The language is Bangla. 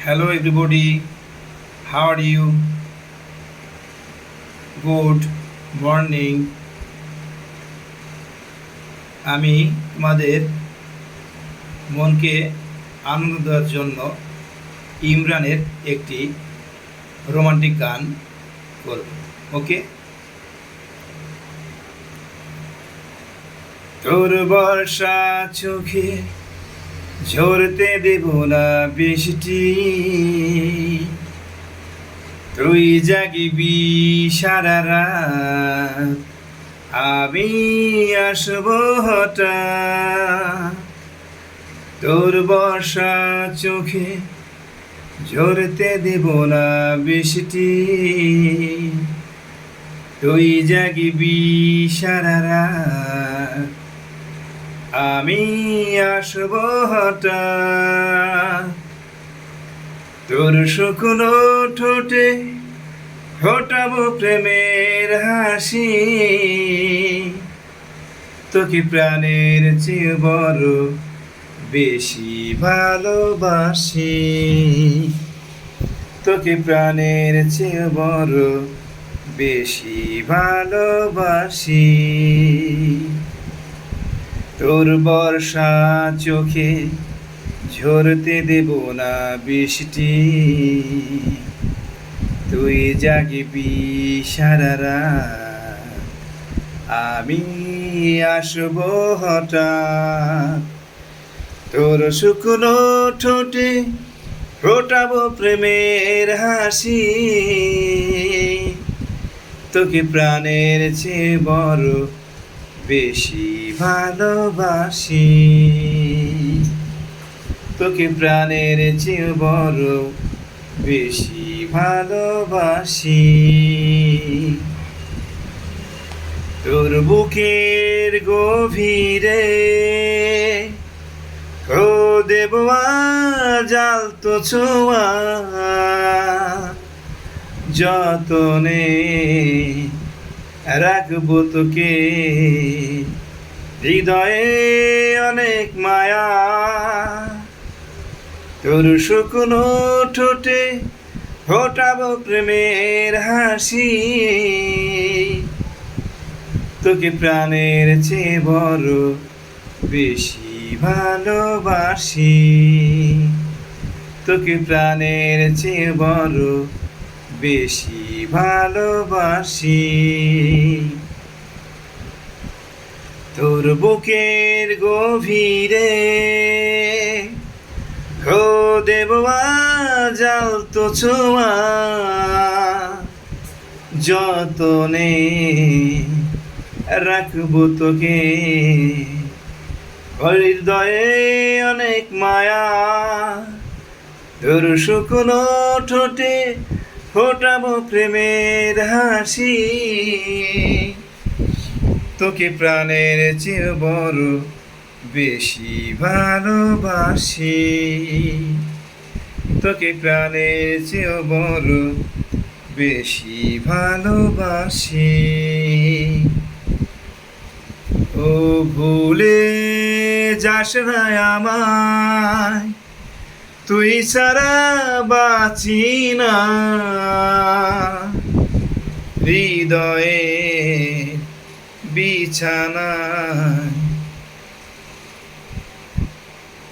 Hello everybody, how are you? Good morning. আমি তোমাদের মনকে আনন্দ দেওয়ার জন্য ইমরানের একটি রোমান্টিক গান করব। ওকে? তোর বর্ষা চোখে ঝরতে দেব না বৃষ্টি, তুই জাগিবি সারা রাত, আমি আসবো হঠাৎ। তোর বর্ষা চোখে ঝরতে দেব না বৃষ্টি, তুই জাগিবি সারা রাত, আমি আসবো হঠাৎ। তোর শুকনো ঠোঁটে ফোটাবো প্রেমের হাসি, তোকে প্রাণের চেয়ে বড় বেশি ভালোবাসি, তোকে প্রাণের চেয়ে বড় বেশি ভালোবাসি। তোর বর্ষা চোখে ঝরতে দেব না বৃষ্টি, তুই জাগিবি সারা রাত, আমি আসবো হঠাৎ। তোর শুকনো ঠোঁটে ফোটাবো প্রেমের হাসি, তোকে প্রাণের চেয়ে বড় বেশি ভালোবাসি, তোকে প্রাণের চেয়ে বড় বেশি ভালোবাসি। তোর বুকের গভীরে ও দেব আজ আলতো ছোঁয়া, যতনে রাখবো তোকে, হৃদয়ে অনেক মায়া। তোর শুকনো ঠোঁটে ফোটাবো প্রেমের হাসি, তোকে প্রাণের চেয়ে বড় বেশি ভালোবাসি, তোকে প্রাণের চেয়ে বড় বেশি ভালোবাসি। তোর বুকের গভীরে ও দেব আজ আলতো ছোঁয়া, যতনে রাখবো তোকে, হৃদয়ে অনেক মায়া। তোর শুকনো ঠোঁটে ফোটাবো প্রেমের হাসি, তোকে প্রাণের চেয়ে বড় বেশি ভালোবাসি, তোকে প্রাণের চেয়ে বড় বেশি ভালোবাসি। ও ভুলে যাস না আমায়, তুই ছাড়া বাঁচি না, হৃদয়ে বিছানায়